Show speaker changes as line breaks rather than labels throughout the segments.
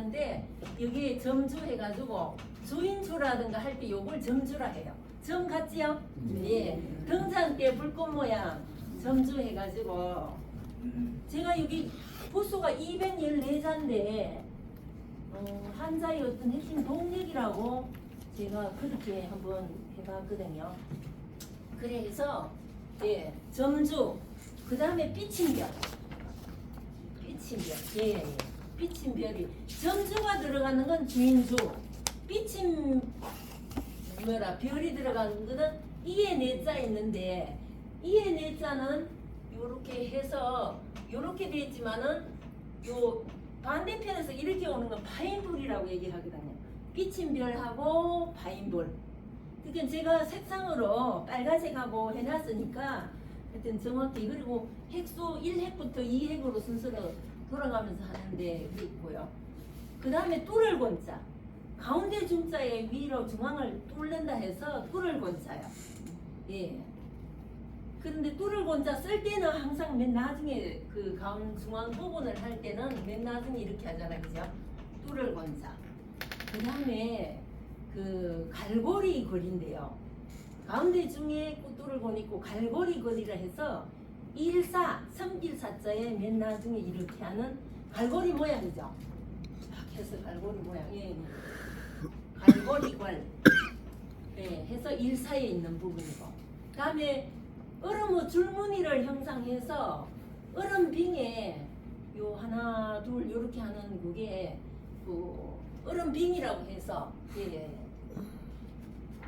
있는데 여기 점주 해가지고 주인주라든가 할 때 요걸 점주라 해요. 점 같지요? 예. 등잔 때 불꽃 모양 점주 해가지고 제가 여기 부수가 214자인데 한자의 어떤 핵심 동력이라고 제가 그렇게 한번 해봤거든요. 그래서 예 점주 그 다음에 삐친별 예. 삐친 별이 점주가 들어가는 건 주인주, 삐친 별이 들어가는 거는 이에 네자 있는데 이에 네자는 요렇게 해서 요렇게 돼 있지만은 요 반대편에서 이렇게 오는 건 파인불이라고 얘기하거든요. 삐친 별하고 파인불. 그러니까 제가 색상으로 빨간색하고 해놨으니까 하여튼 정확히 그리고 핵수 1핵부터 2핵으로 순서로 돌아가면서 하는데 있고요. 그 다음에 뚫을 권자 가운데 중자에 위로 중앙을 뚫는다 해서 뚫을 권자요. 예. 그런데 뚫을 권자 쓸 때는 항상 맨 나중에 그 가운 중앙 부분을 할 때는 맨 나중에 이렇게 하잖아요, 그죠? 뚫을 권자. 그 다음에 그 갈고리 거리인데요. 가운데 중에 뚫을 권 있고 갈고리 거리라 해서 일사, 섬길사자에 맨 나중에 이렇게 하는 갈고리 모양이죠. 딱 해서 갈고리 모양. 예. 갈고리관. 예. 해서 일사에 있는 부분이고. 그 다음에 얼음 줄무늬를 형상해서 얼음빙에 요 하나, 둘, 요렇게 하는 그게 그 얼음빙이라고 해서 예.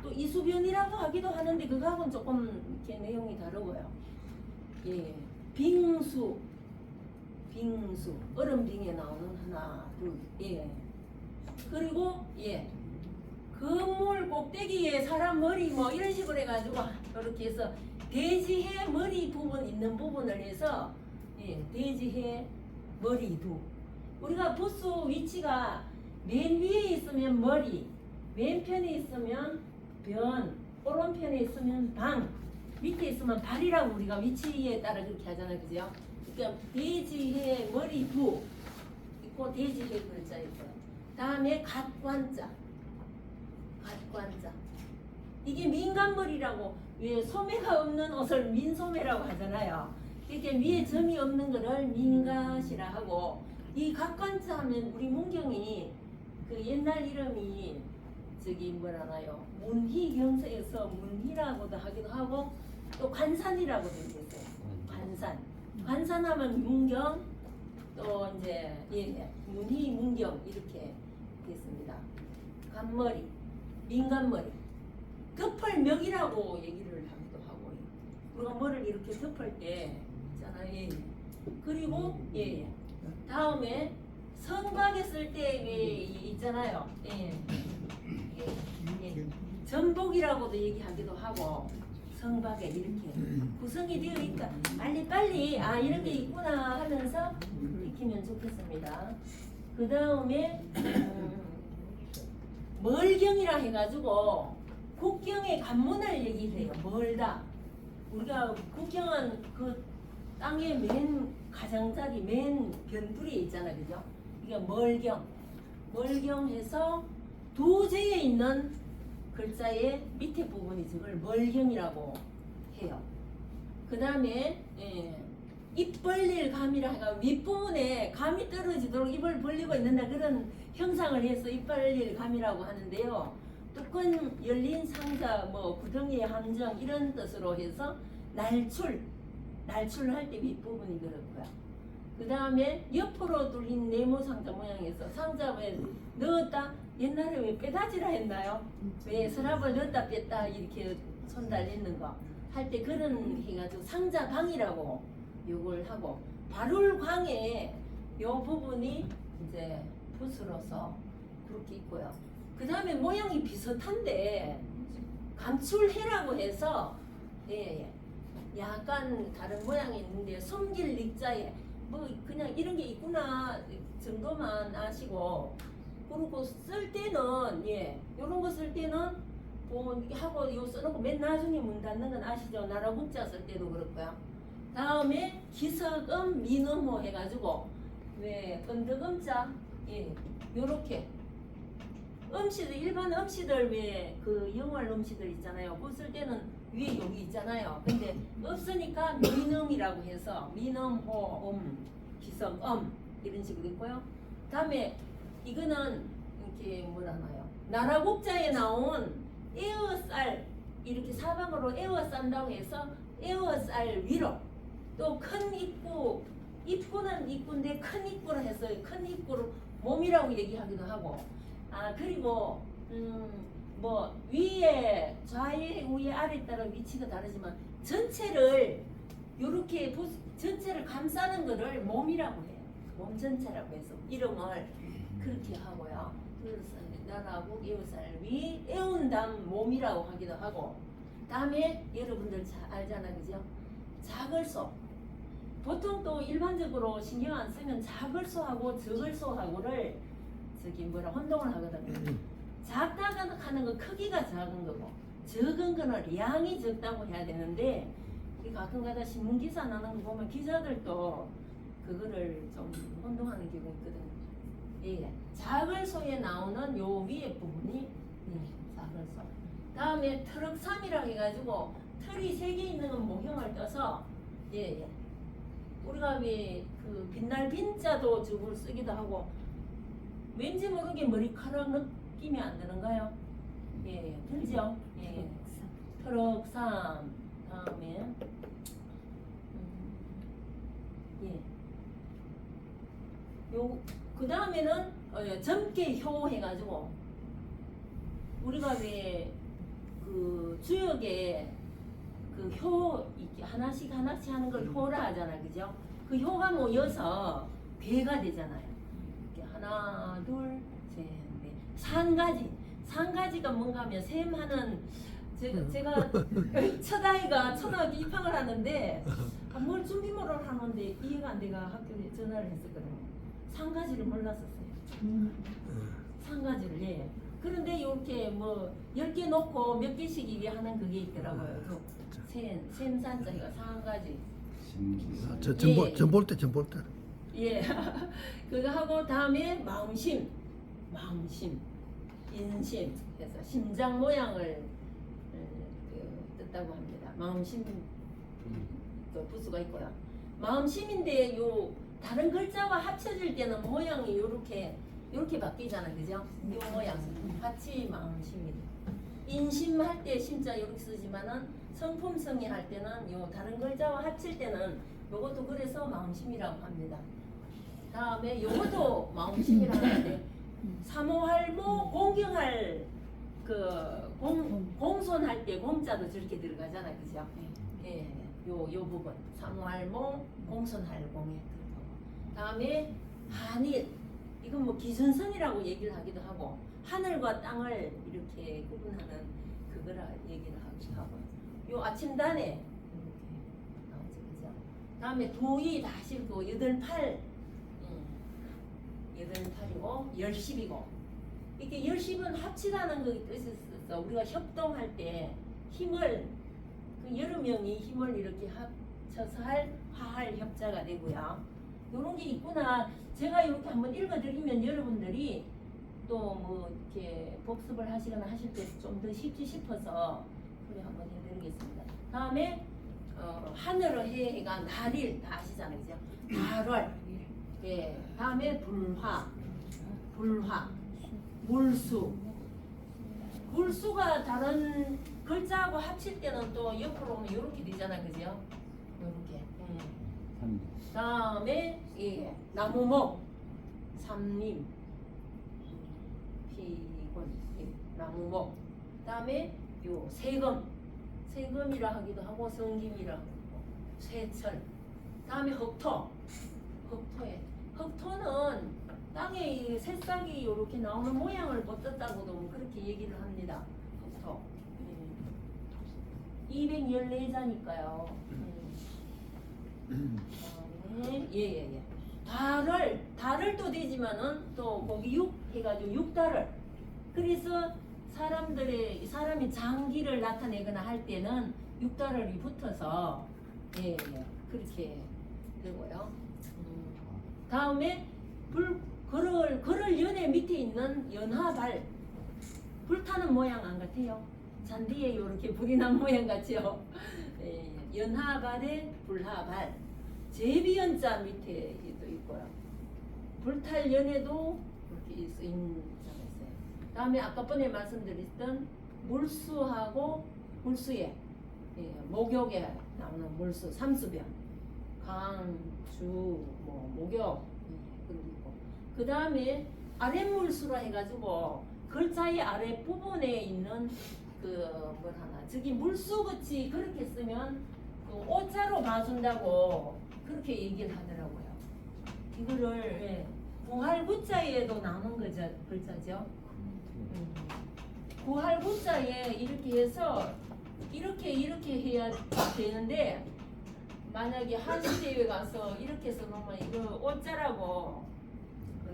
또 이수변이라고 하기도 하는데 그거하고는 조금 이렇게 내용이 다르고요. 예, 빙수, 얼음빙에 나오는 하나, 둘, 예. 그리고 예, 건물 꼭대기에 사람 머리 뭐 이런 식으로 해가지고 이렇게 해서 대지해 머리 부분 있는 부분을 해서 예, 대지해 머리두. 우리가 부수 위치가 맨 위에 있으면 머리, 왼편에 있으면 변, 오른편에 있으면 방. 밑에 있으면 발이라고 우리가 위치에 따라 그렇게 하잖아요, 그죠? 그러니까 대지해 머리 두 있고 대지해 글자 있고요. 다음에 갓관자. 이게 민간머리라고 왜 소매가 없는 옷을 민소매라고 하잖아요. 이렇게 위에 점이 없는 거를 민갓이라 하고 이 갓관자 하면 우리 문경이 그 옛날 이름이 저기 뭐라나요? 문희경서에서 문희라고도 하기도 하고 또 관산이라고도 얘기했어요. 관산하면 문경 또 이제 예, 문희 문경 이렇게 됐습니다. 간머리, 민간머리, 덮을멱이라고 얘기를 하기도 하고 우리가 머리를 이렇게 덮을 때 있잖아요. 예. 그리고 예, 다음에 성박에 쓸 때 있잖아요. 예. 전복이라고도 얘기하기도 하고 성박에 이렇게 구성이 되어 있다. 빨리 아 이런 게 있구나 하면서 익히면 좋겠습니다. 그 다음에 멀경이라 해가지고 국경의 관문을 얘기해요. 멀다. 우리가 국경은 그 땅의 맨 가장자리 맨 변두리에 있잖아요, 그죠? 이게 멀경해서 도제에 있는 글자의 밑에 부분이 저걸 멀경이라고 해요. 그 다음에 입 벌릴 감이라 해가 윗부분에 감이 떨어지도록 입을 벌리고 있는다 그런 형상을 해서 입 벌릴 감이라고 하는데요. 뚜껑 열린 상자 뭐 구덩이의 함정 이런 뜻으로 해서 날출할 때 윗부분이 그렇고요. 그 다음에 옆으로 뚫린 네모 상자 모양에서 상자에 넣었다. 옛날에 왜 빼다지라 했나요? 왜 서랍을 넣었다 뺐다 이렇게 손 달리는 거 할 때 그런 해가지고 상자방이라고 요걸 하고 바룰광에 요 부분이 이제 붓으로서 그렇게 있고요. 그 다음에 모양이 비슷한데 감출해라고 해서 예, 약간 다른 모양이 있는데 숨길 닉자에 뭐 그냥 이런 게 있구나 정도만 아시고 그리고 쓸 때는 예 요런 거 쓸 때는 뭐 하고 요 써놓고 맨 나중에 문 닫는 건 아시죠? 나라 문자 쓸 때도 그렇고요. 다음에 기석음 민음호 해가지고 왜 건덕음자 예 요렇게 음식들 일반 음식들 왜 그 영월 음식들 있잖아요. 부술 때는 위에 여기 있잖아요. 근데 없으니까 민음이라고 해서 민음, 호, 기성, 이런 식으로 있고요. 다음에 이거는 이렇게 뭐라나요? 나라국자에 나온 에어쌀 이렇게 사방으로 에어싼다고 해서 에어쌀 위로 또 큰 입구는 입구인데 큰 입구로 해서 큰 입구로 몸이라고 얘기하기도 하고 그리고 뭐 위에 좌에 우에 아래 따라 위치가 다르지만 전체를 요렇게 전체를 감싸는 거를 몸이라고 해요. 몸 전체라고 해서 이름을 그렇게 하고요. 그래서 나라국 에어쌀 위 에운담 몸이라고 하기도 하고 다음에 여러분들 잘 알잖아 그죠? 자글소 보통 또 일반적으로 신경 안 쓰면 자글소하고 적을소하고를 저기 뭐라 혼동을 하거든요. 작다가 하는 건 크기가 작은 거고 적은 거는 양이 적다고 해야 되는데 가끔가다 신문 기사 나는 거 보면 기자들도 그거를 좀 혼동하는 경우 있거든요. 예, 자글소에 나오는 요 위에 부분이 자글소. 다음에 트럭삼이라고 해가지고 틀이 3개 있는 건 모형을 떠서 우리가 왜 그 빛날 빈자도 저걸 쓰기도 하고 왠지 모르게 머리카락 느낌이 안 드는가요? 예, 들죠? 예. 트럭삼 다음에 요 그 다음에는 점괘효 해가지고 우리가 왜 그 주역에 그 효 이렇게 하나씩 하는 걸 효라 하잖아, 그죠? 그 효가 모여서 괴가 되잖아요. 이렇게 하나, 둘, 셋, 넷, 산가지가 뭔가 하면 셈하는 제가 첫 아이가 초등학교 입학을 하는데 뭘 준비물을 하는데 이해가 안 돼가 학교에 전화를 했었거든요. 산가지를 몰랐었어요. 산가지를 예. 그런데 이렇게 뭐 10개 놓고 몇 개씩 이게 하는 그게 있더라고요. 샘산자가 산가지.
전볼 때.
예. 그거 하고 다음에 마음심, 인심 해서 심장 모양을 뜻다고 합니다. 마음심 또 부수가 있고요. 마음심인데 요 다른 글자와 합쳐질 때는 모양이 요렇게 바뀌잖아요, 그죠? 요 모양 같이 마음심입니다. 인심할 때 심자 요렇게 쓰지만은 성품성이 할 때는 요 다른 글자와 합칠 때는 요것도 그래서 마음심이라고 합니다. 다음에 요것도 마음심이라고 하는데 사모할모 공경할 공손할 때 공자도 저렇게 들어가잖아요, 그죠? 예, 요 부분 사모할모 공손할 공에 들어가고 다음에 한일 이건 뭐 기준선이라고 얘기를 하기도 하고 하늘과 땅을 이렇게 구분하는 그거라 얘기를 하기도 하고요. 요 아침단에 이렇게 나오죠, 그죠? 다음에 도이 다실고 88 88이고 열십이고 이렇게 열십은 합치다는 그 뜻이 있어. 우리가 협동할 때 힘을 그 여러 명이 힘을 이렇게 합쳐서 할 화할 협자가 되고요. 요런 게 있구나. 제가 이렇게 한번 읽어드리면 여러분들이 또 뭐 이렇게 복습을 하시거나 하실 때 좀 더 쉽지 싶어서 그래 한번 해드리겠습니다. 다음에 하늘의 해가 날일 다 아시잖아요, 그죠? 달월. 예. 다음에 불화, 물수가 다른 글자하고 합칠 때는 또 옆으로 오면 이렇게 되잖아요, 그죠? 이렇게. 다음에 나무목, 삼림, 피곤, 나무목. 다음에 요 세금이라 하기도 하고 성김이라 하고 쇠철. 다음에 흑토는 땅에 이 새싹이 이렇게 나오는 모양을 뻗었다고도 그렇게 얘기를 합니다. 흑토. 214자니까요. 예. 달을 또 되지만은 또 거기 6 해가지고 6달을. 그래서 사람이 장기를 나타내거나 할 때는 6달을이 붙어서 그렇게 되고요. 다음에 그럴 연의 밑에 있는 연하발 불타는 모양 안 같아요? 잔디에 이렇게 불이 난 모양 같죠? 예, 연하발에 불하발 제비연자 밑에도 있고요. 불탈 연에도 이렇게 쓰인 자가 있어요. 다음에 아까 전에 말씀드렸던 물수하고 물수에 목욕에 나오는 물수, 삼수변, 강, 주, 목욕 그리고 그 다음에 아랫물수라 해가지고 글자의 아래 부분에 있는 저기 물수같이 그렇게 쓰면 그 오자로 봐준다고 그렇게 얘기를 하더라고요. 이거를 구할구자에도 나오는 글자죠. 구할구자에 이렇게 해서 이렇게 해야 되는데 만약에 한시대에 가서 이렇게 써놓으면 이거 오자라고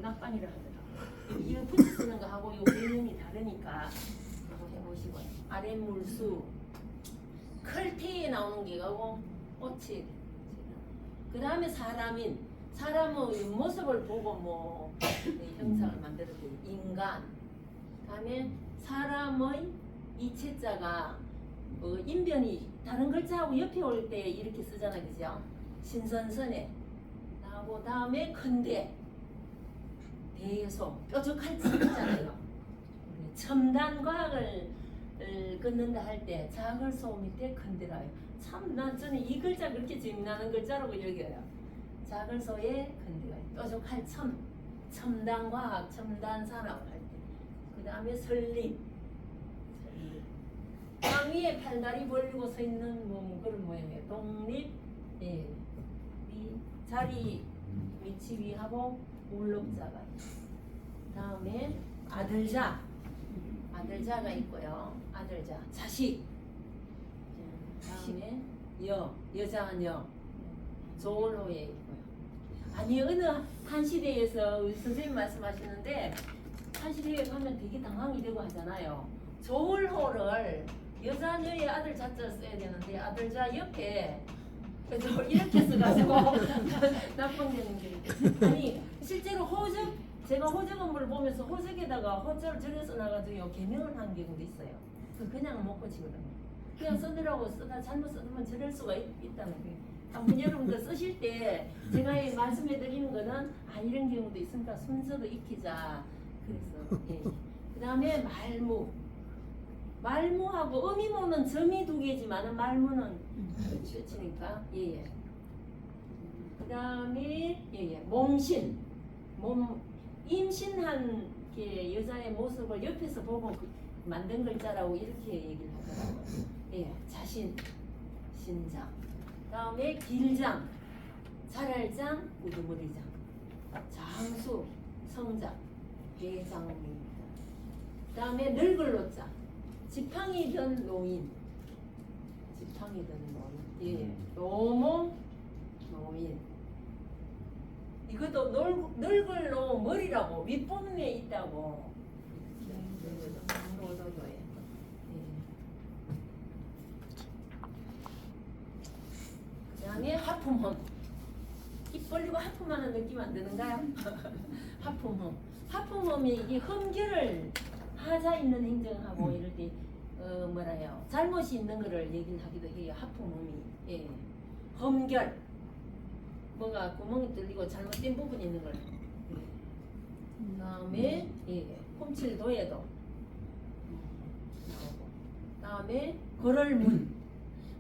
낙방이라 하더라고요. 이거 붙여 쓰는 거 하고 요 개념이 다르니까 한번 해보시고요. 아랫물수 클티에 나오는 게 가고 꽃이 그 다음에 사람의 모습을 보고 형상을 만들었대요. 인간 다음에 사람의 이체자가 인변이 다른 글자하고 옆에 올 때 이렇게 쓰잖아요. 그죠? 신선선에 나오고 다음에 근대 대소 뾰족할 칭이잖아요. 첨단 과학을 끊는다 할 때 자글소 밑에 근대라요. 참 저는 이 글자 그렇게 재미나는 글자라고 여겨요. 자글소에 근대가 뾰족할 첨단 과학, 첨단 산업 할 때. 그 다음에 설립. 땅 위에 팔다리 벌리고 서 있는 그런 모양이에요. 독립, 이 자리 위치 위하고 울럭자가 다음에 아들자가 있고요. 아들자, 자식. 다음에 여자한 여, 조울호에 있고요. 아니 어느 한 시대에서 우리 선생님 말씀하시는데 한 시대에 가면 되게 당황이 되고 하잖아요. 조울호를 여자녀의 아들 자자 써야 되는데 아들자 옆에 이렇게 써가지고 납품되는 게 아니 실제로 제가 호적 업무를 보면서 호적에다가 호적을 저래 써놔가지고 개명을 한 경우도 있어요. 그냥 못 고치거든요. 그냥 쓰느라고 쓰다 잘못 쓰면 저럴 수가 있다는 거예요. 한번 여러분들 쓰실 때 제가 말씀해 드리는 거는 이런 경우도 있으니까 순서도 익히자. 그래서 그 다음에 말무하고 의미모는 점이 두 개지만 말무는 쥐치니까 그 다음에 몸신 임신한 게 여자의 모습을 옆에서 보고 만든 글자라고 이렇게 얘기를 하더라고요. 자신 신장 다음에 길장 자랄장 우두머리장 장수 성장 대장입니다. 그 다음에 늙을로자 지팡이든 노인 노모 노인 이것도 늙을로 머리라고 윗부분에 있다고 노도도에 그 다음에 하품험 입 벌리고 하품하는 느낌 안 드는가요? 하품험이 이게 흠결을 하자 있는 행정하고 이럴 때 잘못이 있는 거를 얘기를 하기도 해요. 하품험이 흠결 뭐가 구멍이 뚫리고 잘못된 부분이 있는 걸. 그 다음에 홈칠도에도 나오고. 다음에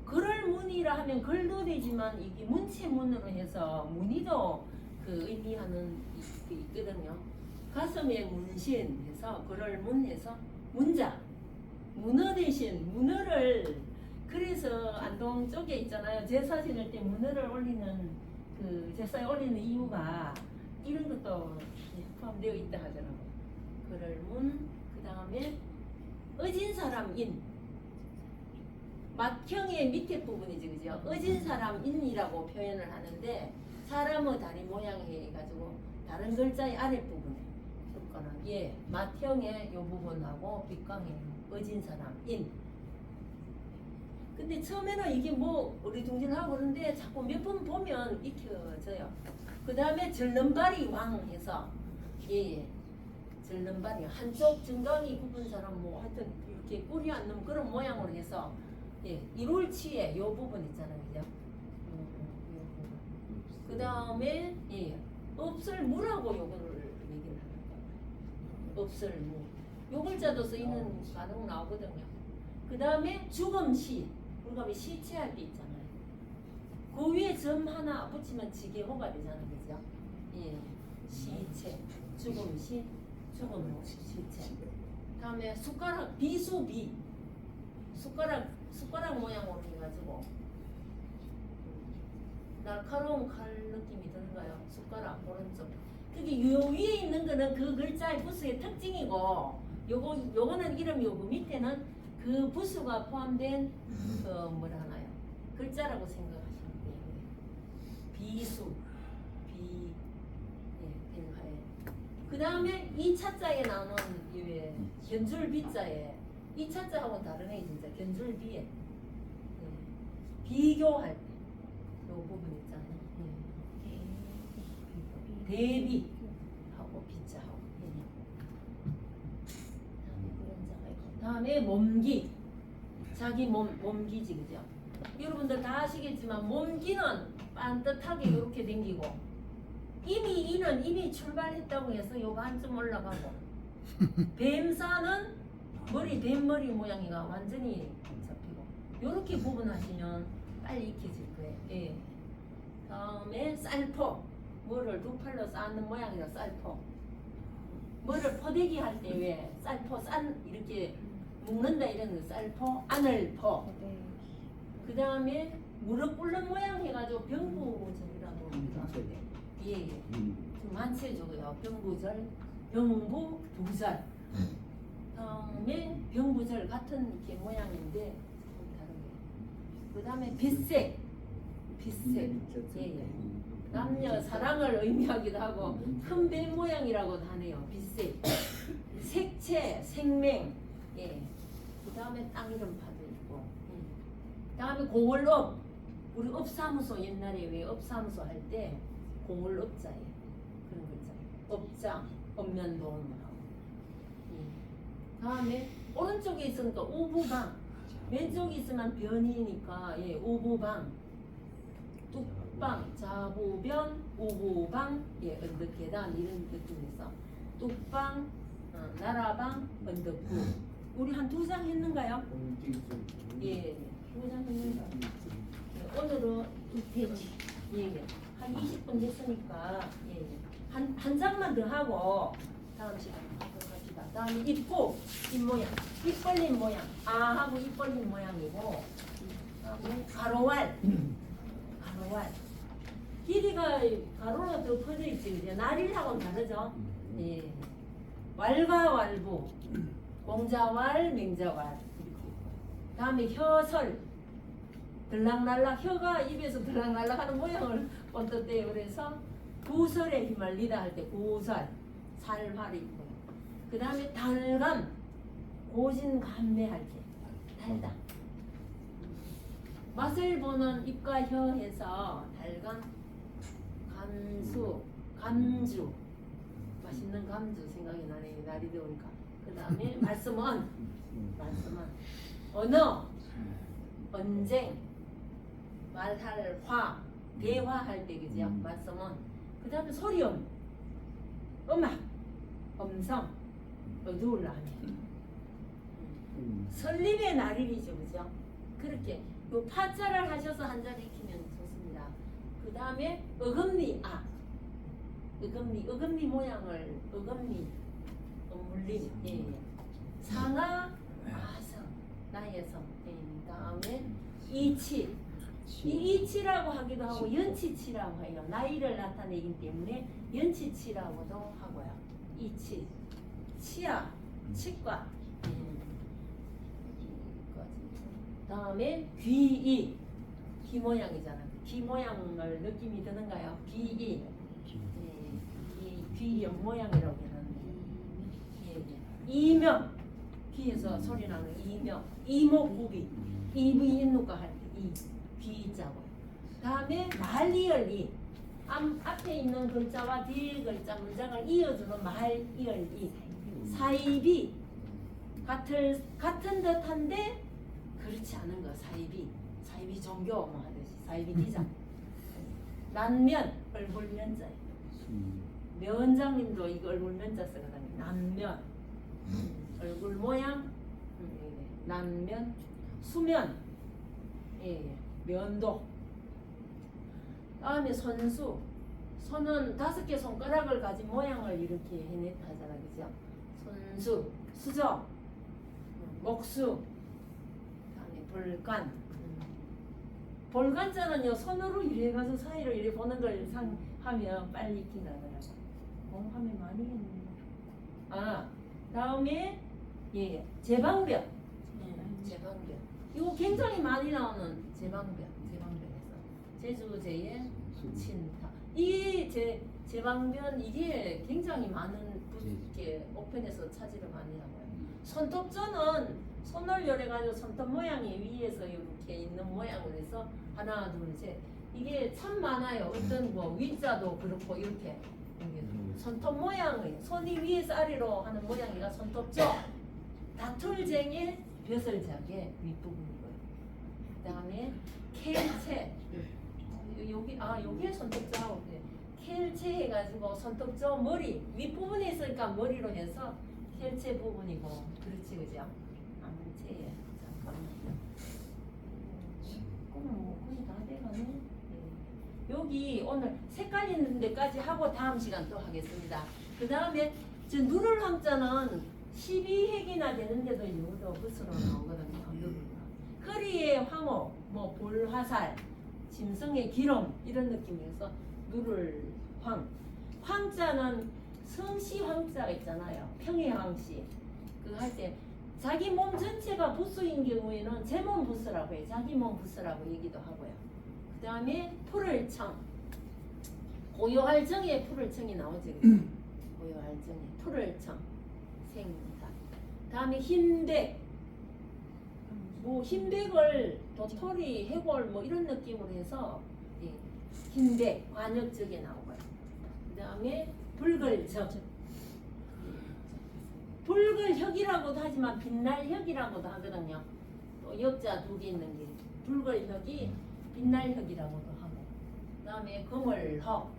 걸을문이라 하면 글도 되지만 이게 문체문으로 해서 문의도 의미하는 게 있거든요. 가슴에 문신해서 걸을문해서 문자 문어 대신 문어를 그래서 안동 쪽에 있잖아요. 제사 지낼 때 문어를 올리는 제사에 올리는 이유가 이런 것도 포함되어 있다 하더라고요. 걸을문 그 다음에 어진 사람 인 맏형의 밑에 부분이지 그죠? 어진 사람 인이라고 표현을 하는데 사람의 다리 모양 해가지고 다른 글자의 아랫부분에 거는 맏형의 요 부분하고 빗강의 어진 사람 인 근데 처음에는 이게 어리둥절하고 그러는데 자꾸 몇 번 보면 익혀져요. 그 다음에 절름발이 왕 해서 예. 절름발이 한쪽 정강이 굽은 사람 뭐 하여튼 이렇게 꿀이 앉는 그런 모양으로 해서 예. 일월치에 요 부분 있잖아요, 그죠? 그 다음에 예. 업설무라고 요거를 얘기를 하는 거예요. 업설무. 요 글자도 쓰이는 가능 나오거든요. 그 다음에 죽음시. 우리가 왜 시체할 때 있잖아요. 그 위에 점 하나 붙이면 지게호가 되잖아요, 그죠? 예. 시체. 죽음시. 죽음 시체. 다음에 숟가락 비수비. 숟가락 모양으로 해가지고 날카로운 칼 느낌이 드는가요? 숟가락 오른쪽. 그게 요 위에 있는 거는 그 글자의 부수의 특징이고, 요거는 이름 요거 밑에는 그 부수가 포함된 뭐라 하나요? 글자라고 생각하시면 돼요. 비수, 그 다음에 이 차자에 나오는 이 견줄 비자에 이 차자하고는 다르네 진짜 견줄 비에 비교할 때 요 부분 있잖아요. 대비하고 비자하고 다음에 몸기 자기 몸기지 그죠? 여러분들 다 아시겠지만 몸기는 반듯하게 이렇게 당기고 이미 출발했다고 해서 요 반쯤 올라가고 뱀사는 뱀머리 모양이가 완전히 잡히고 요렇게 구분하시면 빨리 익혀질 거예요. 예. 다음에 쌀포 뭐를 두 팔로 쌓는 모양이라 쌀포 뭐를 포대기 할 때 왜 쌀포 이렇게 묶는다 이런 거 쌀포 아늘포 그 다음에 무릎 꿇는 모양 해가지고 병부절이라고 합니다. 예. 좀 많지 저거요. 병부절, 병부부절. 다음에 병부절 같은 이렇게 모양인데 그 다음에 빛색. 예. 남녀 사랑을 의미하기도 하고 큰 뱀 모양이라고도 하네요. 빛색. 색채, 생맹. 예. 그 다음에 땅 이름파도 있고. 다음에 공월업. 우리 업사무소 옛날에 왜 업사무소 할 때 공월업자에 그런 거 있잖아요. 업장, 업면도움을 하고. 예. 다음에 오른쪽에 있으니까 우부방, 왼쪽에 있으면 변이니까 예, 우부방, 뚝방, 자부변, 우부방, 예, 언덕계단 이런 느낌에서 뚝방, 나라방, 언덕구. 우리 한 2장 했는가요? 예, 2장 했는가? 오늘은 2페이지. 예. 한 20분 됐으니까 예. 한 장만 더 하고 다음 시간에 합시다. 다음에 입 모양, 입 벌린 모양, 하고 입 벌린 모양이고 다음에 가로왈, 길이가 가로로 더 퍼져 있지 그죠? 나릴하고는 다르죠. 예. 왈과 왈부, 공자왈, 맹자왈. 다음에 혀설. 들락날락 혀가 입에서 들락날락 하는 모양을 언뜻대요. 그래서 구설에 휘말리다 할 때 구설 살활이 있고 그 다음에 달감 고진감매할 때 달다 맛을 보는 입과 혀 해서 달감 감주 맛있는 감주 생각이 나네 날이 더우니까 그 다음에 말씀은 언어 언쟁 말할 화 대화할 때 그죠? 말씀은 그 다음에 소리음 음악 음성 어두울라 하면 설립의 날일이죠 그죠? 그렇게 요 파자를 하셔서 한 자리 익히면 좋습니다. 그 다음에 어금니 어금니 모양을 물림 예. 상하 아성 나의 성 예. 다음에 이치 이치라고 하기도 하고 연치치라고 해요. 나이를 나타내기 때문에 연치치라고도 하고요. 이치, 치아, 치과. 다음에 귀이, 귀 모양이잖아. 귀 모양을 느낌이 드는가요? 귀이, 귀 옆 모양이라고 해놨는데. 이명, 귀에서 소리 나는 이명, 이목구비, 이브인누가 할 때 이. 귀자고. 다음에 말리얼리 앞에 있는 글자와 뒤에 글자 문장을 이어주는 말 이을이 사이비 같은 듯한데 그렇지 않은 거 사이비 종교 뭐 하듯이 사이비 디자 난면 얼굴 면자예요. 면장님도 이거 얼굴 면자 쓰거든요. 난면 얼굴 모양 난면 수면 면도 다음에 선수 손은 5개 손가락을 가진 모양을 이렇게 해냈다 하잖아 그죠? 손수 수저 목수 그다음에 볼간 볼간자는요 손으로 이래 가지고 사이로 이래 보는 걸 하면 빨리 익힌다더라고. 공하면 많이 했네. 다음에 제방변. 제방변. 이거 굉장히 많이 나오는 제방변에서 제주제의 친타. 이 제방변 이게 굉장히 많은 이렇게 오펜에서 차지를 많이 하고요. 손톱전은 손을 열어가지고 손톱 모양이 위에서 이렇게 있는 모양으로 해서 하나 둘 셋 이게 참 많아요. 어떤 뭐 위자도 그렇고 이렇게 손톱 모양의 손이 위에서 아래로 하는 모양이가 손톱죠. 다툴쟁이 벼슬작의 윗부분이고요. 그다음에 켈체 여기에 손톱자하고 켈체 해가지고 손톱저 머리 윗부분에 있으니까 머리로 해서 켈체 부분이고 그렇지 그죠? 체에 잠깐만요. 뭐 거의 다 돼가네. 여기 오늘 색깔 있는 데까지 하고 다음 시간 또 하겠습니다. 그 다음에 누를 황자는 12획이나 되는데도 이것도 붓으로 나오거든요. 허리의 황호, 뭐 볼화살, 짐승의 기름 이런 느낌에서 누를 황자는 성씨 황자가 있잖아요. 평해황씨 그거 할 때 자기 몸 전체가 부스인 경우에는 제 몸 부스라고 해요. 자기 몸 부스라고 얘기도 하고요. 그 다음에 풀을청 고요할 정에 풀을청이 나오죠. 고요할 정에 풀을청 생사. 다음에 흰백 뭐 흰백을 도토리 해골 뭐 이런 느낌으로 해서 흰백 관역적에 나오고요. 그 다음에 붉을적 붉을혁이라고도 하지만 빛날혁이라고도 하거든요. 또 역자 2개 있는 게 붉을혁이 빛날혁이라고도 하고 그 다음에 거물혁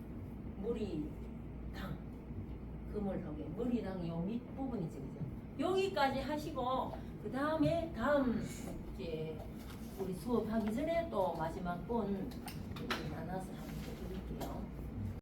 무리당 거물혁의 무리당 요 밑부분이죠. 그죠? 여기까지 하시고 그 다음에 다음 이제 우리 수업하기 전에 또 마지막 분 이렇게 나눠서